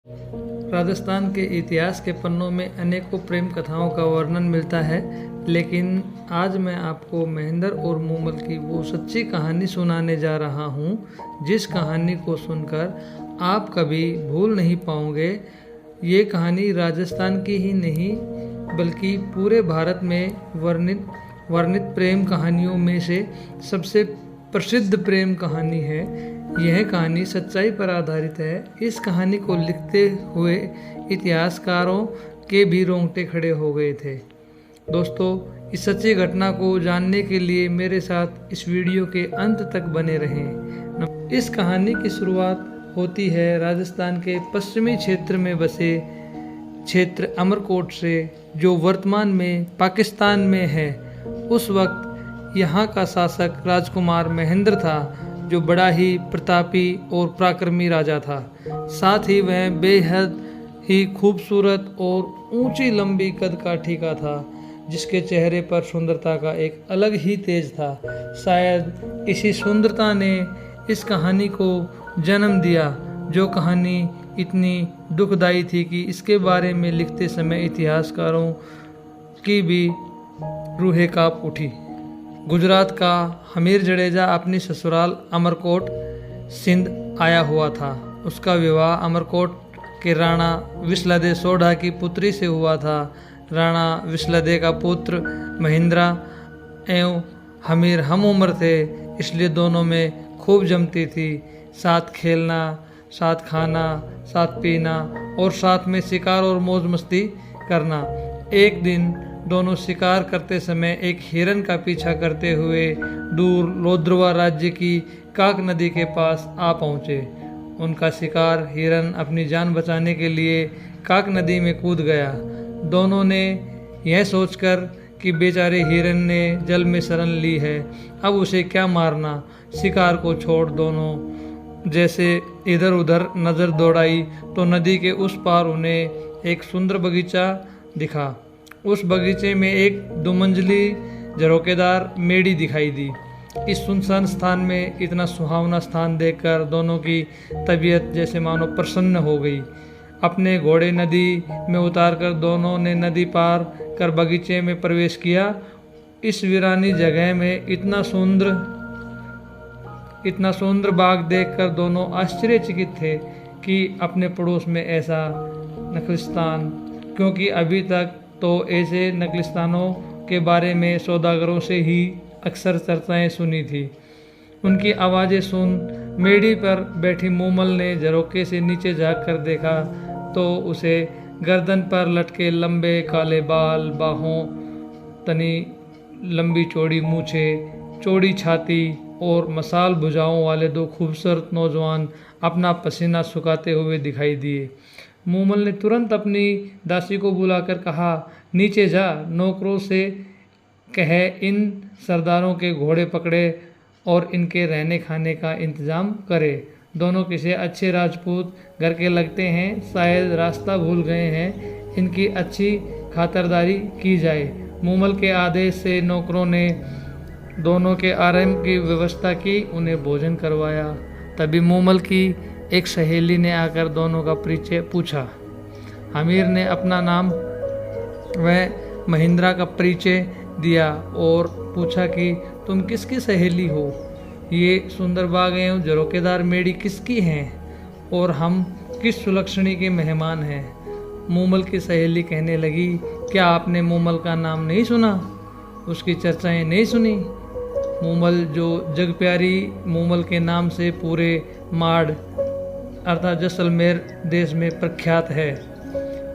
राजस्थान के इतिहास के पन्नों में अनेकों प्रेम कथाओं का वर्णन मिलता है, लेकिन आज मैं आपको महेंद्र और मूमल की वो सच्ची कहानी सुनाने जा रहा हूँ जिस कहानी को सुनकर आप कभी भूल नहीं पाओगे। ये कहानी राजस्थान की ही नहीं बल्कि पूरे भारत में वर्णित प्रेम कहानियों में से सबसे प्रसिद्ध प्रेम कहानी है। यह कहानी सच्चाई पर आधारित है। इस कहानी को लिखते हुए इतिहासकारों के भी रोंगटे खड़े हो गए थे। दोस्तों, इस सच्ची घटना को जानने के लिए मेरे साथ इस वीडियो के अंत तक बने रहें। इस कहानी की शुरुआत होती है राजस्थान के पश्चिमी क्षेत्र में बसे क्षेत्र अमरकोट से, जो वर्तमान में पाकिस्तान में है। उस वक्त यहाँ का शासक राजकुमार महेंद्र था, जो बड़ा ही प्रतापी और पराक्रमी राजा था। साथ ही वह बेहद ही खूबसूरत और ऊंची लंबी कदकाठी का था, जिसके चेहरे पर सुंदरता का एक अलग ही तेज था। शायद इसी सुंदरता ने इस कहानी को जन्म दिया, जो कहानी इतनी दुखदाई थी कि इसके बारे में लिखते समय इतिहासकारों की भी रूहें कांप उठी। गुजरात का हमीर जडेजा अपनी ससुराल अमरकोट सिंध आया हुआ था। उसका विवाह अमरकोट के राणा विसलदे सोढ़ा की पुत्री से हुआ था। राणा विसलदे का पुत्र महेंद्रा एवं हमीर हम उम्र थे, इसलिए दोनों में खूब जमती थी। साथ खेलना, साथ खाना, साथ पीना और साथ में शिकार और मौज मस्ती करना। एक दिन दोनों शिकार करते समय एक हिरन का पीछा करते हुए दूर लोद्रवा राज्य की काक नदी के पास आ पहुँचे। उनका शिकार हिरन अपनी जान बचाने के लिए काक नदी में कूद गया। दोनों ने यह सोचकर कि बेचारे हिरन ने जल में शरण ली है, अब उसे क्या मारना। शिकार को छोड़ दोनों जैसे इधर उधर नज़र दौड़ाई तो नदी के उस पार उन्हें एक सुंदर बगीचा दिखा। उस बगीचे में एक दुमंजली झरोकेदार मेड़ी दिखाई दी। इस सुनसान स्थान में इतना सुहावना स्थान देखकर दोनों की तबीयत जैसे मानो प्रसन्न हो गई। अपने घोड़े नदी में उतारकर दोनों ने नदी पार कर बगीचे में प्रवेश किया। इस वीरानी जगह में इतना सुंदर बाग देखकर दोनों आश्चर्यचकित थे कि अपने पड़ोस में ऐसा नखलिस्तान, क्योंकि अभी तक तो ऐसे नकलिस्तानों के बारे में सौदागरों से ही अक्सर चर्चाएं सुनी थी। उनकी आवाज़ें सुन मेड़ी पर बैठी मूमल ने झरोके से नीचे झाँक कर देखा तो उसे गर्दन पर लटके लंबे काले बाल, बाहों तनी लंबी चौड़ी मूछें, चौड़ी छाती और मसाल भुजाओं वाले दो खूबसूरत नौजवान अपना पसीना सुखाते हुए दिखाई दिए। मूमल ने तुरंत अपनी दासी को बुलाकर कहा, नीचे जा, नौकरों से कहे इन सरदारों के घोड़े पकड़े और इनके रहने खाने का इंतजाम करे। दोनों किसी अच्छे राजपूत घर के लगते हैं, शायद रास्ता भूल गए हैं, इनकी अच्छी खातिरदारी की जाए। मूमल के आदेश से नौकरों ने दोनों के आराम की व्यवस्था की, उन्हें भोजन करवाया। तभी मूमल की एक सहेली ने आकर दोनों का परिचय पूछा। हमीर ने अपना नाम व महेंद्रा का परिचय दिया और पूछा कि तुम किसकी सहेली हो, ये सुंदर बाग एवं झरोकेदार मेड़ी किसकी हैं और हम किस सुलक्षणी के मेहमान हैं। मूमल की सहेली कहने लगी, क्या आपने मूमल का नाम नहीं सुना, उसकी चर्चाएं नहीं सुनी। मूमल, जो जग प्यारी मूमल के नाम से पूरे माड़ अर्थात जैसलमेर देश में प्रख्यात है,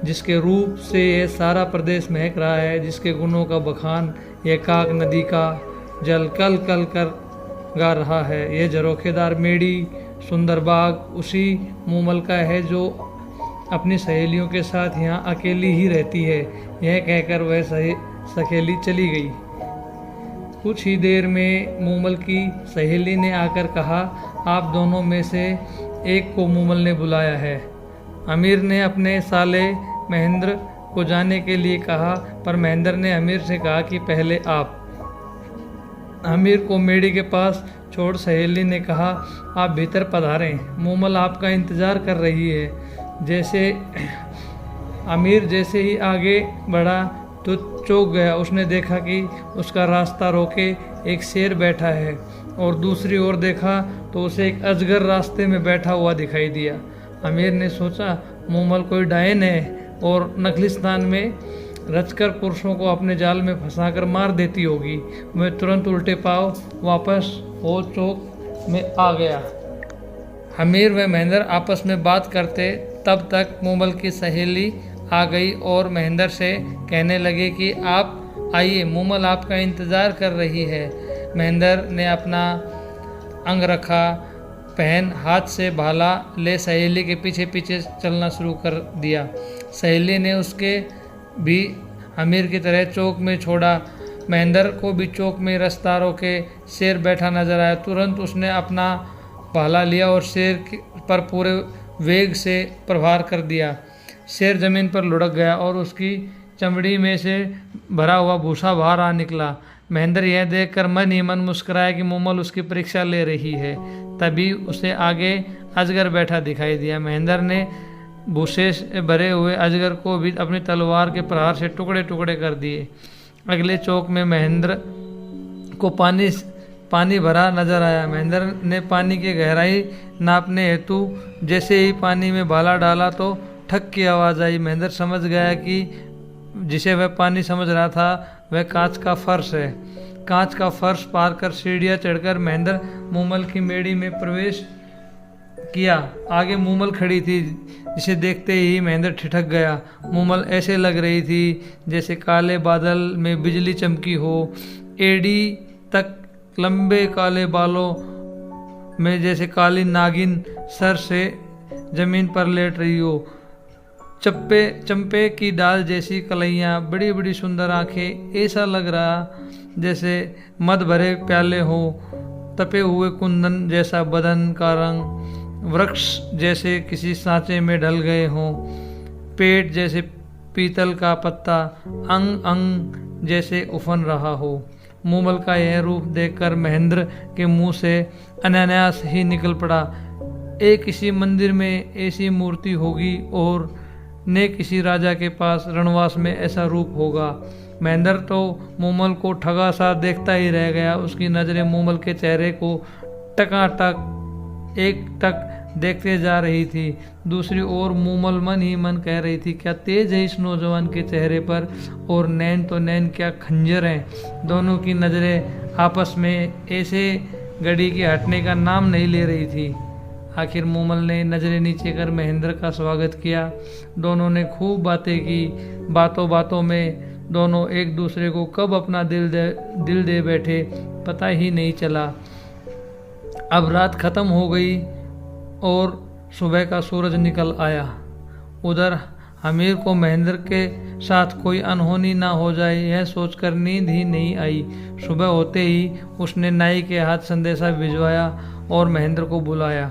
जिसके रूप से यह सारा प्रदेश महक रहा है, जिसके गुणों का बखान यह काक नदी का जल कल कल कर गा रहा है। यह झरोखेदार मेड़ी सुंदर बाग उसी मूमल का है जो अपनी सहेलियों के साथ यहाँ अकेली ही रहती है। यह कहकर वह सहेली चली गई। कुछ ही देर में मूमल की सहेली ने आकर कहा, आप दोनों में से एक को मूमल ने बुलाया है। अमीर ने अपने साले महेंद्र को जाने के लिए कहा, पर महेंद्र ने अमीर से कहा कि पहले आप। अमीर को मेड़ी के पास छोड़ सहेली ने कहा, आप भीतर पधारें, मूमल आपका इंतज़ार कर रही है। जैसे अमीर जैसे ही आगे बढ़ा तो चौंक गया। उसने देखा कि उसका रास्ता रोके एक शेर बैठा है और दूसरी ओर देखा तो उसे एक अजगर रास्ते में बैठा हुआ दिखाई दिया। अमीर ने सोचा मूमल कोई डायन है और नखलिस्तान में रचकर पुरुषों को अपने जाल में फंसाकर मार देती होगी। वह तुरंत उल्टे पांव वापस वो चौक में आ गया। अमीर व महेंद्र आपस में बात करते तब तक मूमल की सहेली आ गई और महेंद्र से कहने लगे कि आप आइए, मूमल आपका इंतज़ार कर रही है। महेंद्र ने अपना अंगरखा पहन हाथ से भाला ले सहेली के पीछे पीछे चलना शुरू कर दिया। सहेली ने उसके भी अमीर की तरह चौक में छोड़ा। महेंद्र को भी चौक में रास्ता रोके शेर बैठा नजर आया। तुरंत उसने अपना भाला लिया और शेर पर पूरे वेग से प्रहार कर दिया। शेर जमीन पर लुढ़क गया और उसकी चमड़ी में से भरा हुआ भूसा बाहर आ निकला। महेंद्र यह देखकर मन ही मन मुस्कुराया कि मूमल उसकी परीक्षा ले रही है। तभी उसे आगे अजगर बैठा दिखाई दिया। महेंद्र ने भूसे से भरे हुए अजगर को भी अपनी तलवार के प्रहार से टुकड़े टुकड़े कर दिए। अगले चौक में महेंद्र को पानी भरा नजर आया। महेंद्र ने पानी की गहराई नापने हेतु जैसे ही पानी में भाला डाला तो ठक की आवाज़ आई। महेंद्र समझ गया कि जिसे वह पानी समझ रहा था वह कांच का फर्श है। कांच का फर्श पार कर सीढ़ियाँ चढ़कर महेंद्र मूमल की मेड़ी में प्रवेश किया। आगे मूमल खड़ी थी, जिसे देखते ही महेंद्र ठिठक गया। मूमल ऐसे लग रही थी जैसे काले बादल में बिजली चमकी हो। एड़ी तक लंबे काले बालों में जैसे काली नागिन सर से जमीन पर लेट रही हो। चंपे की डाल जैसी कलैयाँ, बड़ी बड़ी सुंदर आंखें, ऐसा लग रहा जैसे मद भरे प्याले हो। तपे हुए कुंदन जैसा बदन का रंग, वृक्ष जैसे किसी सांचे में ढल गए हों। पेट जैसे पीतल का पत्ता, अंग अंग जैसे उफन रहा हो। मूमल का यह रूप देखकर महेंद्र के मुंह से अनायास ही निकल पड़ा, एक किसी मंदिर में ऐसी मूर्ति होगी और ने किसी राजा के पास रणवास में ऐसा रूप होगा। महेंद्र तो मूमल को ठगा सा देखता ही रह गया। उसकी नज़रें मूमल के चेहरे को टकाटक एक टक देखते जा रही थी। दूसरी ओर मूमल मन ही मन कह रही थी, क्या तेज है इस नौजवान के चेहरे पर, और नैन तो नैन क्या खंजर हैं। दोनों की नज़रें आपस में ऐसे घड़ी के हटने का नाम नहीं ले रही थी। आखिर मूमल ने नज़रें नीचे कर महेंद्र का स्वागत किया। दोनों ने खूब बातें की। बातों बातों में दोनों एक दूसरे को कब अपना दिल दे बैठे पता ही नहीं चला। अब रात खत्म हो गई और सुबह का सूरज निकल आया। उधर अमीर को महेंद्र के साथ कोई अनहोनी ना हो जाए, यह सोचकर नींद ही नहीं आई। सुबह होते ही उसने नाई के हाथ संदेशा भिजवाया और महेंद्र को बुलाया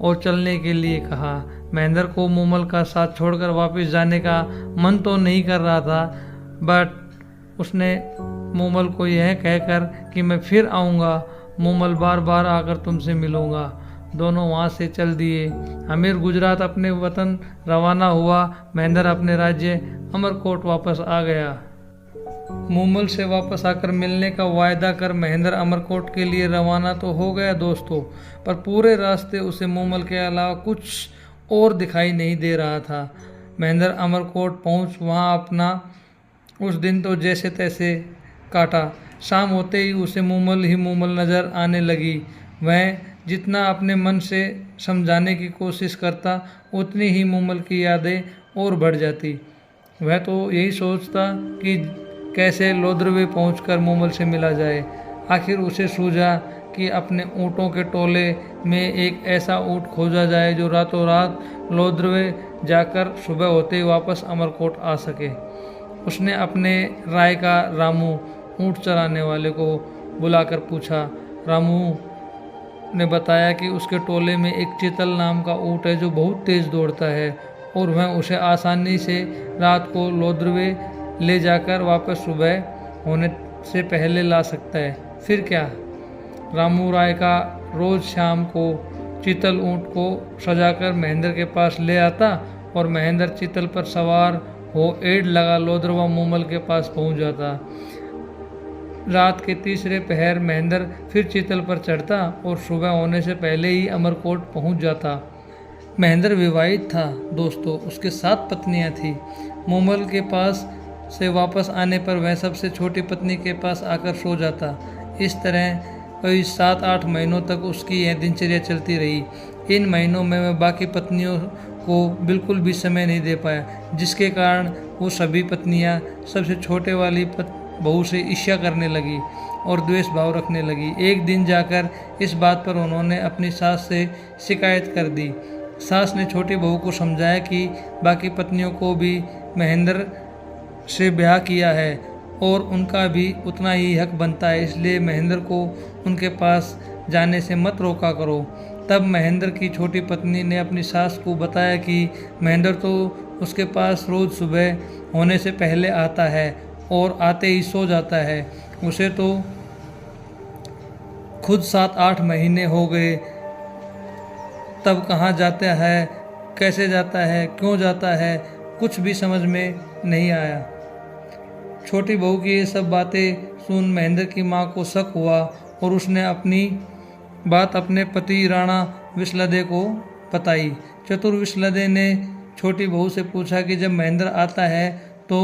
और चलने के लिए कहा। महेंद्र को मूमल का साथ छोड़कर वापस जाने का मन तो नहीं कर रहा था, बट उसने मूमल को यह कहकर कि मैं फिर आऊँगा, मूमल बार बार आकर तुमसे मिलूँगा। दोनों वहाँ से चल दिए। अमीर गुजरात अपने वतन रवाना हुआ। महेंद्र अपने राज्य अमरकोट वापस आ गया। मूमल से वापस आकर मिलने का वायदा कर महेंद्र अमरकोट के लिए रवाना तो हो गया दोस्तों, पर पूरे रास्ते उसे मूमल के अलावा कुछ और दिखाई नहीं दे रहा था। महेंद्र अमरकोट पहुंच वहां अपना उस दिन तो जैसे तैसे काटा। शाम होते ही उसे मूमल ही मूमल नज़र आने लगी। वह जितना अपने मन से समझाने की कोशिश करता, उतनी ही मूमल की यादें और बढ़ जाती। वह तो यही सोचता कि कैसे लोद्रवे पहुंचकर मूमल से मिला जाए। आखिर उसे सूझा कि अपने ऊँटों के टोले में एक ऐसा ऊँट खोजा जाए जो रातों रात लोद्रवे जाकर सुबह होते ही वापस अमरकोट आ सके। उसने अपने राय का रामू ऊँट चराने वाले को बुलाकर पूछा। रामू ने बताया कि उसके टोले में एक चीतल नाम का ऊँट है जो बहुत तेज़ दौड़ता है और वह उसे आसानी से रात को लोद्रवे ले जाकर वापस सुबह होने से पहले ला सकता है। फिर क्या? रामू राय का रोज़ शाम को चीतल ऊँट को सजाकर महेंद्र के पास ले आता और महेंद्र चीतल पर सवार हो एड़ लगा लोद्रवा मूमल के पास पहुंच जाता। रात के तीसरे पहर महेंद्र फिर चीतल पर चढ़ता और सुबह होने से पहले ही अमरकोट पहुंच जाता। महेंद्र विवाहित था दोस्तों, उसके 7 पत्नियां थी। मूमल के पास से वापस आने पर वह सबसे छोटी पत्नी के पास आकर सो जाता। इस तरह कई 7-8 महीनों तक उसकी यह दिनचर्या चलती रही। इन महीनों में वह बाकी पत्नियों को बिल्कुल भी समय नहीं दे पाया, जिसके कारण वो सभी पत्नियां सबसे छोटे वाली बहू से ईर्ष्या करने लगी और द्वेष भाव रखने लगी। एक दिन जाकर इस बात पर उन्होंने अपनी सास से शिकायत कर दी। सास ने छोटी बहू को समझाया कि बाकी पत्नियों को भी महेंद्र से ब्याह किया है और उनका भी उतना ही हक बनता है, इसलिए महेंद्र को उनके पास जाने से मत रोका करो। तब महेंद्र की छोटी पत्नी ने अपनी सास को बताया कि महेंद्र तो उसके पास रोज़ सुबह होने से पहले आता है और आते ही सो जाता है। उसे तो खुद 7-8 महीने हो गए, तब कहाँ जाता है, कैसे जाता है, क्यों जाता है, कुछ भी समझ में नहीं आया। छोटी बहू की ये सब बातें सुन महेंद्र की माँ को शक हुआ और उसने अपनी बात अपने पति राणा विश्लदे को बताई। चतुर विश्लदे ने छोटी बहू से पूछा कि जब महेंद्र आता है तो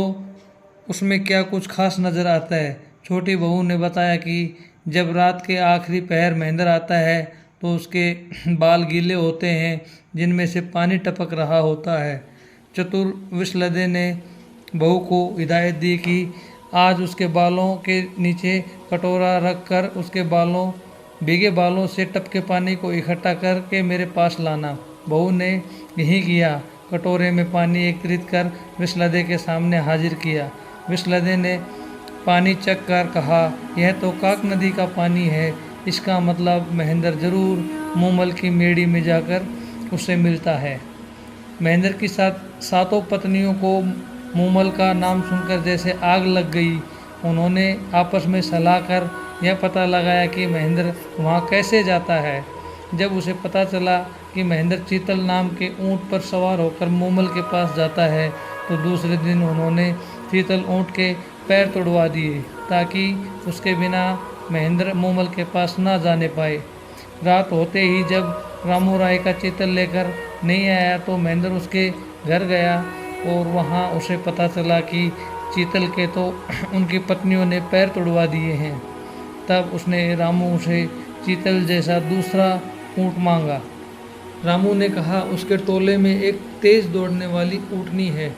उसमें क्या कुछ खास नज़र आता है। छोटी बहू ने बताया कि जब रात के आखिरी पहर महेंद्र आता है तो उसके बाल गीले होते हैं, जिनमें से पानी टपक रहा होता है। चतुर विश्लदे ने बहू को हिदायत दी कि आज उसके बालों के नीचे कटोरा रखकर उसके भीगे बालों से टपके पानी को इकट्ठा करके मेरे पास लाना। बहू ने यही किया। कटोरे में पानी एकत्रित कर विश्लदे के सामने हाजिर किया। विश्लदे ने पानी चख कर कहा, यह तो काक नदी का पानी है। इसका मतलब महेंद्र जरूर मूमल की मेड़ी में जाकर उससे मिलता है। महेंद्र की 7 पत्नियों को मूमल का नाम सुनकर जैसे आग लग गई। उन्होंने आपस में सलाह कर यह पता लगाया कि महेंद्र वहाँ कैसे जाता है। जब उसे पता चला कि महेंद्र चीतल नाम के ऊँट पर सवार होकर मूमल के पास जाता है तो दूसरे दिन उन्होंने चीतल ऊँट के पैर तोड़वा दिए ताकि उसके बिना महेंद्र मूमल के पास ना जाने पाए। रात होते ही जब रामू राय का चीतल लेकर नहीं आया तो महेंद्र उसके घर गया और वहाँ उसे पता चला कि चीतल के तो उनकी पत्नियों ने पैर तोड़वा दिए हैं। तब उसने रामू से चीतल जैसा दूसरा ऊँट मांगा। रामू ने कहा उसके टोले में एक तेज़ दौड़ने वाली ऊँटनी है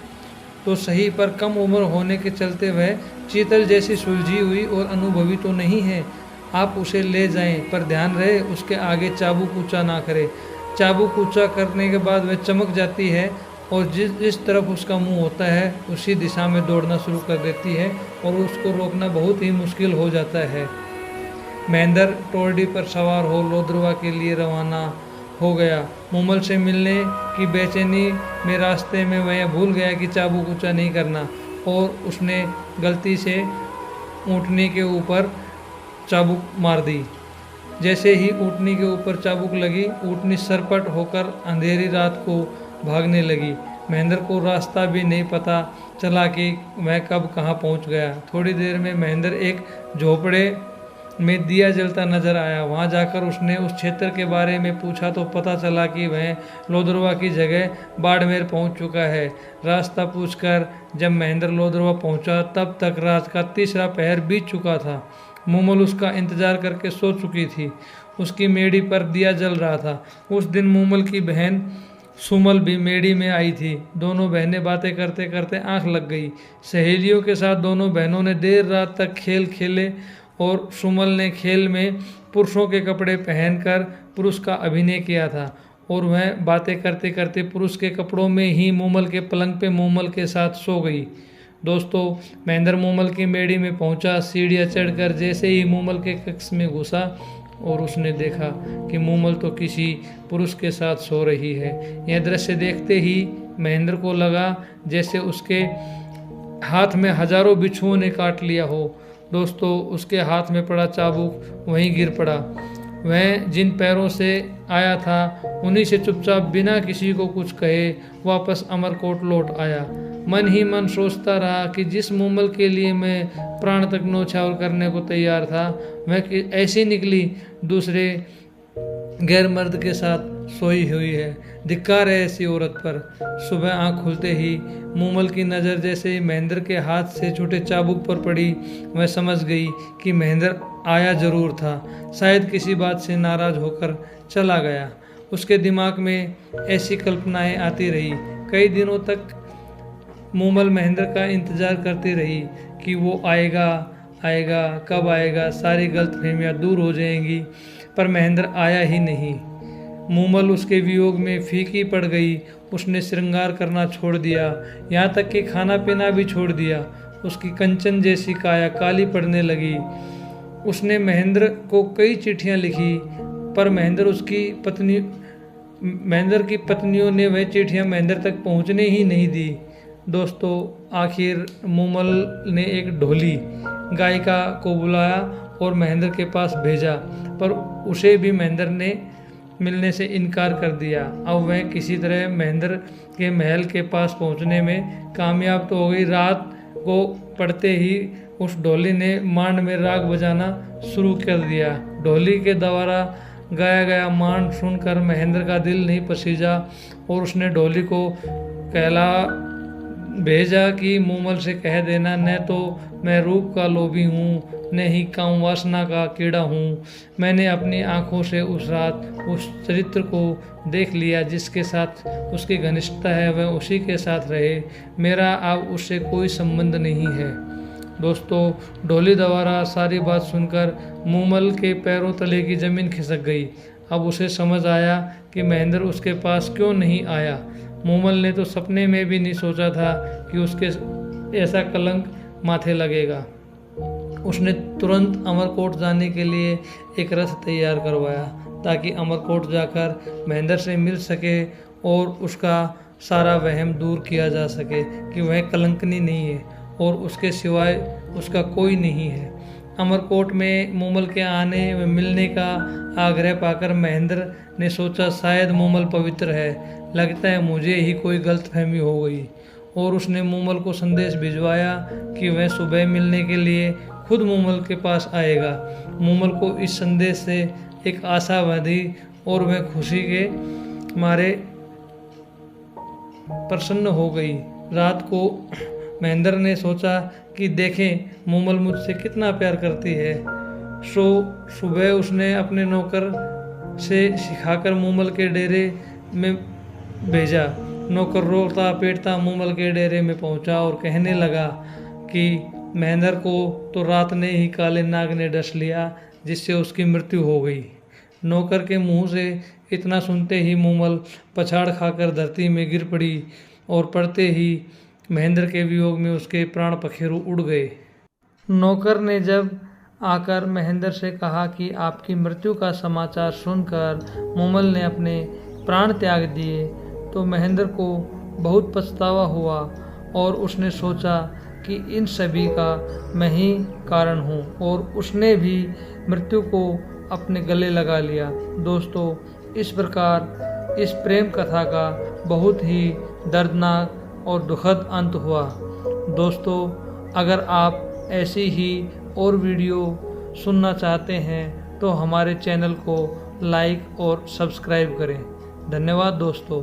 तो सही, पर कम उम्र होने के चलते वह चीतल जैसी सुलझी हुई और अनुभवी तो नहीं है। आप उसे ले जाएं, पर ध्यान रहे उसके आगे चाबुक ऊँचा ना करे। चाबुक ऊँचा करने के बाद वह चमक जाती है और जिस तरफ उसका मुंह होता है उसी दिशा में दौड़ना शुरू कर देती है और उसको रोकना बहुत ही मुश्किल हो जाता है। महेंद्र टोरडी पर सवार हो लोद्रवा के लिए रवाना हो गया। मूमल से मिलने की बेचैनी में रास्ते में वह भूल गया कि चाबुक ऊँचा नहीं करना और उसने गलती से ऊँटनी के ऊपर चाबुक मार दी। जैसे ही ऊँटनी के ऊपर चाबुक लगी, ऊँटनी सरपट होकर अंधेरी रात को भागने लगी। महेंद्र को रास्ता भी नहीं पता चला कि वह कब कहाँ पहुँच गया। थोड़ी देर में महेंद्र एक झोपड़े में दिया जलता नजर आया। वहाँ जाकर उसने उस क्षेत्र के बारे में पूछा तो पता चला कि वह लोद्रवा की जगह बाड़मेर पहुँच चुका है। रास्ता पूछकर जब महेंद्र लोद्रवा पहुँचा तब तक रात का तीसरा पहर बीत चुका था। मूमल उसका इंतजार करके सो चुकी थी। उसकी मेड़ी पर दिया जल रहा था। उस दिन मूमल की बहन सुमल भी मेड़ी में आई थी। दोनों बहनें बातें करते करते आंख लग गई। सहेलियों के साथ दोनों बहनों ने देर रात तक खेल खेले और सुमल ने खेल में पुरुषों के कपड़े पहनकर पुरुष का अभिनय किया था और वह बातें करते करते पुरुष के कपड़ों में ही मूमल के पलंग पे मूमल के साथ सो गई। दोस्तों, महेंद्र मूमल की मेड़ी में पहुंचा। सीढ़ियाँ चढ़कर जैसे ही मूमल के कक्ष में घुसा और उसने देखा कि मूमल तो किसी पुरुष के साथ सो रही है। यह दृश्य देखते ही महेंद्र को लगा जैसे उसके हाथ में हजारों बिच्छुओं ने काट लिया हो। दोस्तों, उसके हाथ में पड़ा चाबुक वहीं गिर पड़ा। वह जिन पैरों से आया था उन्हीं से चुपचाप बिना किसी को कुछ कहे वापस अमरकोट लौट आया। मन ही मन सोचता रहा कि जिस मूमल के लिए मैं प्राण तक न्योछावर करने को तैयार था वह ऐसी निकली दूसरे गैर मर्द के साथ सोई हुई है। धिक्कार है ऐसी औरत पर। सुबह आंख खुलते ही मूमल की नज़र जैसे ही महेंद्र के हाथ से छूटे चाबुक पर पड़ी, वह समझ गई कि महेंद्र आया जरूर था, शायद किसी बात से नाराज होकर चला गया। उसके दिमाग में ऐसी कल्पनाएं आती रही। कई दिनों तक मूमल महेंद्र का इंतजार करती रही कि वो आएगा, कब आएगा, सारी गलतफहमियां दूर हो जाएंगी, पर महेंद्र आया ही नहीं। मूमल उसके वियोग में फीकी पड़ गई। उसने श्रृंगार करना छोड़ दिया, यहाँ तक कि खाना पीना भी छोड़ दिया। उसकी कंचन जैसी काया काली पड़ने लगी। उसने महेंद्र को कई चिट्ठियाँ लिखी, पर महेंद्र की पत्नियों ने वह चिट्ठियाँ महेंद्र तक पहुँचने ही नहीं दी। दोस्तों, आखिर मूमल ने एक ढोली गायिका को बुलाया और महेंद्र के पास भेजा, पर उसे भी महेंद्र ने मिलने से इनकार कर दिया। अब वह किसी तरह महेंद्र के महल के पास पहुंचने में कामयाब तो हो गई। रात को पड़ते ही उस ढोली ने मांड में राग बजाना शुरू कर दिया। ढोली के द्वारा गाया गया मांड सुनकर महेंद्र का दिल नहीं पसीजा और उसने ढोली को कहला भेजा कि मूमल से कह देना, न तो मैं रूप का लोभी हूँ, न ही काम वासना का कीड़ा हूँ। मैंने अपनी आँखों से उस रात उस चरित्र को देख लिया जिसके साथ उसकी घनिष्ठता है, वह उसी के साथ रहे। मेरा अब उससे कोई संबंध नहीं है। दोस्तों, ढोली द्वारा सारी बात सुनकर मूमल के पैरों तले की ज़मीन खिसक गई। अब उसे समझ आया कि महेंद्र उसके पास क्यों नहीं आया। मूमल ने तो सपने में भी नहीं सोचा था कि उसके ऐसा कलंक माथे लगेगा। उसने तुरंत अमरकोट जाने के लिए एक रथ तैयार करवाया ताकि अमरकोट जाकर महेंद्र से मिल सके और उसका सारा वहम दूर किया जा सके कि वह कलंकनी नहीं है और उसके सिवाय उसका कोई नहीं है। अमरकोट में मूमल के आने व मिलने का आग्रह पाकर महेंद्र ने सोचा शायद मूमल पवित्र है, लगता है मुझे ही कोई गलतफहमी हो गई, और उसने मूमल को संदेश भिजवाया कि वह सुबह मिलने के लिए खुद मूमल के पास आएगा। मूमल को इस संदेश से एक आशा बंधी और वह खुशी के मारे प्रसन्न हो गई। रात को महेंद्र ने सोचा कि देखें मूमल मुझसे कितना प्यार करती है। सुबह उसने अपने नौकर से सिखाकर मूमल के डेरे में भेजा। नौकर रोता पीटता मूमल के डेरे में पहुंचा और कहने लगा कि महेंद्र को तो रात ने ही काले नाग ने डस लिया जिससे उसकी मृत्यु हो गई। नौकर के मुंह से इतना सुनते ही मूमल पछाड़ खाकर धरती में गिर पड़ी और पड़ते ही महेंद्र के वियोग में उसके प्राण पखेरु उड़ गए। नौकर ने जब आकर महेंद्र से कहा कि आपकी मृत्यु का समाचार सुनकर मूमल ने अपने प्राण त्याग दिए, तो महेंद्र को बहुत पछतावा हुआ और उसने सोचा कि इन सभी का मैं ही कारण हूँ, और उसने भी मृत्यु को अपने गले लगा लिया। दोस्तों, इस प्रकार इस प्रेम कथा का बहुत ही दर्दनाक और दुखद अंत हुआ। दोस्तों, अगर आप ऐसी ही और वीडियो सुनना चाहते हैं तो हमारे चैनल को लाइक और सब्सक्राइब करें। धन्यवाद दोस्तों।